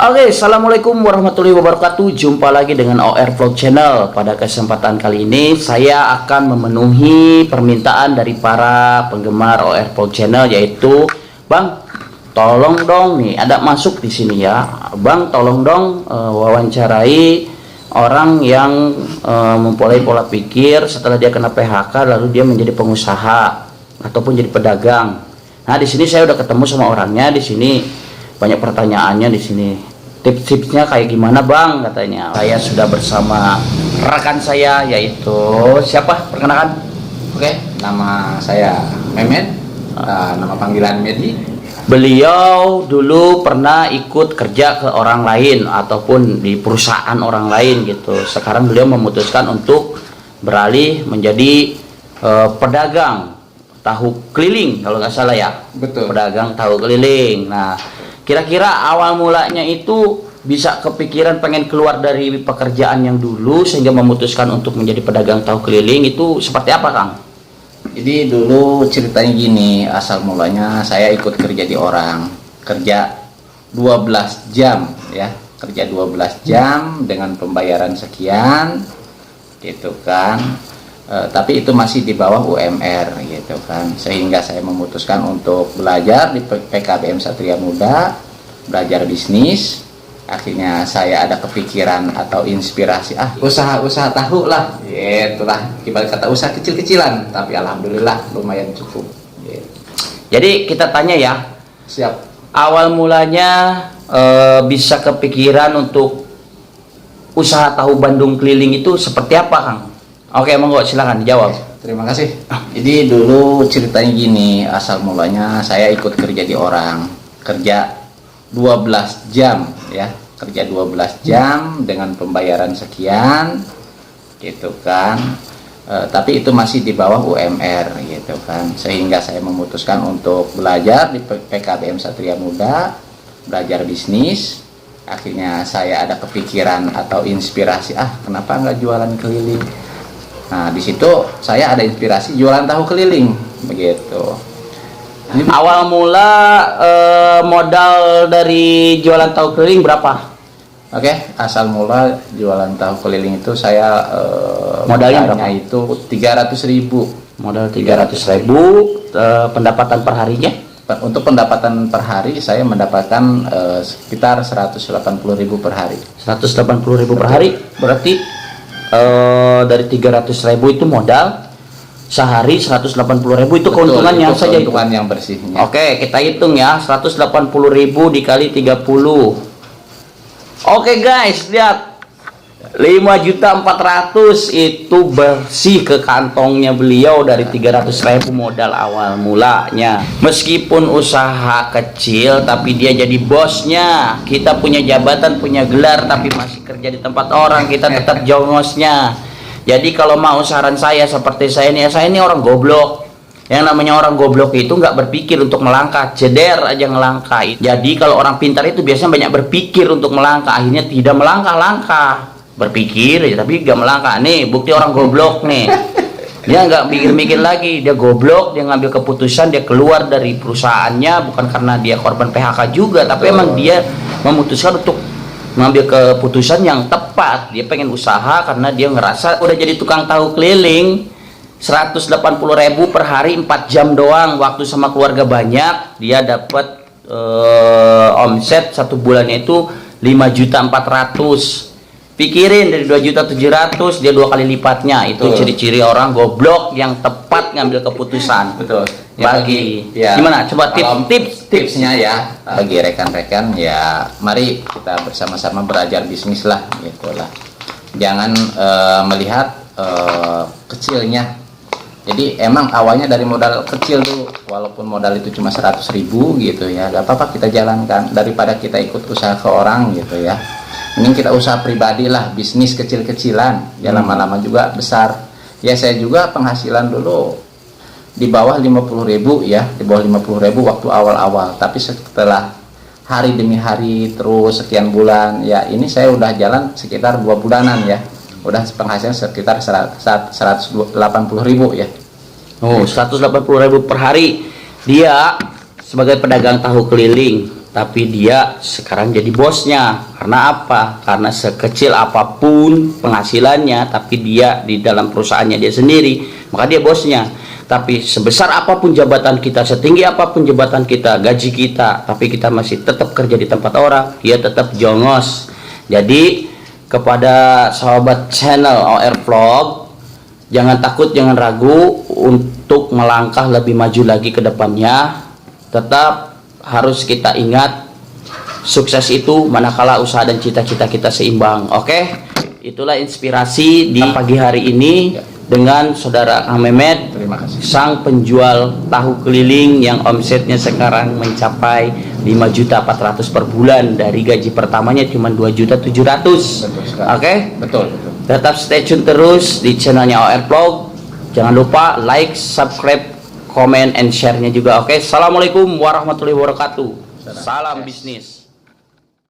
Oke, assalamualaikum warahmatullahi wabarakatuh. Jumpa lagi dengan OR Vlog Channel. Pada kesempatan kali ini saya akan memenuhi permintaan dari para penggemar OR Vlog Channel, yaitu Bang, tolong dong nih, ada masuk di sini ya, Bang, tolong dong wawancarai orang yang memulai pola pikir setelah dia kena PHK lalu dia menjadi pengusaha ataupun jadi pedagang. Nah, di sini saya udah ketemu sama orangnya. Di sini banyak pertanyaannya di sini. Tips-tipsnya kayak gimana, Bang, katanya. Saya sudah bersama rekan saya, yaitu siapa? Perkenalkan. Oke, nama saya Mehmet, nama panggilan Medi. Beliau dulu pernah ikut kerja ke orang lain ataupun di perusahaan orang lain gitu. Sekarang beliau memutuskan untuk beralih menjadi pedagang tahu keliling, kalau nggak salah ya. Betul. Pedagang tahu keliling. Nah, kira-kira awal mulanya itu bisa kepikiran pengen keluar dari pekerjaan yang dulu sehingga memutuskan untuk menjadi pedagang tahu keliling itu seperti apa, Kang? Jadi dulu ceritanya gini, asal mulanya saya ikut kerja di orang, kerja 12 jam ya, kerja 12 jam dengan pembayaran sekian gitu kan. Tapi itu masih di bawah UMR gitu kan, sehingga saya memutuskan untuk belajar di PKBM Satria Muda, belajar bisnis. Akhirnya saya ada kepikiran atau inspirasi, usaha-usaha tahu lah, itulah ibarat kata usaha kecil-kecilan, tapi alhamdulillah lumayan cukup gitu. Jadi kita tanya ya, Siap. awal mulanya bisa kepikiran untuk usaha tahu Bandung keliling itu seperti apa, Kang? Oke, monggo silakan dijawab. Terima kasih. Jadi dulu ceritanya gini, asal mulanya saya ikut kerja di orang, kerja 12 jam ya, kerja 12 jam dengan pembayaran sekian gitu kan. Tapi itu masih di bawah UMR gitu kan, sehingga saya memutuskan untuk belajar di PKBM Satria Muda, belajar bisnis. Akhirnya saya ada kepikiran atau inspirasi, kenapa nggak jualan keliling. Nah, di situ saya ada inspirasi jualan tahu keliling begitu. Awal mula modal dari jualan tahu keliling berapa? Oke, asal mula jualan tahu keliling itu saya Modalnya berapa? itu 300.000. Modal 300.000, pendapatan perharinya? Untuk pendapatan per hari saya mendapatkan sekitar 180.000 per hari. 180.000 per hari, berarti dari 300.000 itu modal, sehari 180.000 itu keuntungannya itu saja. keuntungan yang bersihnya. Oke, kita hitung ya, 180.000 dikali 30. Oke guys, lihat, 5.400.000 itu bersih ke kantongnya beliau dari 300.000 modal awal mulanya. Meskipun usaha kecil tapi dia jadi bosnya. Kita punya jabatan, punya gelar, tapi masih kerja di tempat orang, kita tetap jongosnya. Jadi kalau mau saran saya seperti saya ini orang goblok. Yang namanya orang goblok itu nggak berpikir untuk melangkah, ceder aja ngelangkah. Jadi kalau orang pintar itu biasanya banyak berpikir untuk melangkah, akhirnya tidak melangkah-langkah. Berpikir aja tapi nggak melangkah. Nih bukti orang goblok nih. Dia nggak mikir-mikir lagi, dia goblok, dia ngambil keputusan, dia keluar dari perusahaannya bukan karena dia korban PHK juga, tapi emang dia memutuskan untuk mengambil keputusan yang tepat. Dia pengen usaha karena dia ngerasa udah jadi tukang tahu keliling 180.000 per hari, 4 jam doang, waktu sama keluarga banyak, dia dapat omset satu bulannya itu 5.400.000. Pikirin, dari 2.700.000 dia 2 kali lipatnya. Itu ciri-ciri orang goblok yang tepat ngambil keputusan. Betul. Ya, Gimana? Coba tipsnya ya bagi rekan-rekan ya, mari kita bersama-sama belajar bisnis lah gitulah. Jangan melihat kecilnya. Jadi emang awalnya dari modal kecil tuh, walaupun modal itu cuma 100.000 gitu ya, gak apa-apa kita jalankan daripada kita ikut usaha ke orang gitu ya. Mending kita usaha pribadi lah, bisnis kecil-kecilan, ya lama-lama juga besar. Ya saya juga penghasilan dulu di bawah 50.000 ya, di bawah 50.000 waktu awal-awal. Tapi setelah hari demi hari terus sekian bulan, ya ini saya udah jalan sekitar 2 bulanan ya. Udah penghasilan sekitar 180.000 ya. Oh, 180.000 per hari. Dia sebagai pedagang tahu keliling tapi dia sekarang jadi bosnya. Karena apa? Karena sekecil apapun penghasilannya, tapi dia di dalam perusahaannya dia sendiri, maka dia bosnya. Tapi sebesar apapun jabatan kita, setinggi apapun jabatan kita, gaji kita, tapi kita masih tetap kerja di tempat orang, dia tetap jongos. Jadi kepada sahabat channel OR Vlog, jangan takut, jangan ragu untuk melangkah lebih maju lagi ke depannya. Tetap harus kita ingat, sukses itu manakala usaha dan cita-cita kita seimbang. Oke, itulah inspirasi di pagi hari ini dengan saudara Kang Mehmet, Terima kasih. sang penjual tahu keliling yang omsetnya sekarang mencapai 5.400.000 per bulan, dari gaji pertamanya cuma 2.700.000. Betul sekali. Oke, Betul. tetap stay tune terus di channelnya OR Vlog. Jangan lupa like, subscribe, comment, and share-nya juga. Oke, assalamualaikum warahmatullahi wabarakatuh. Salam bisnis.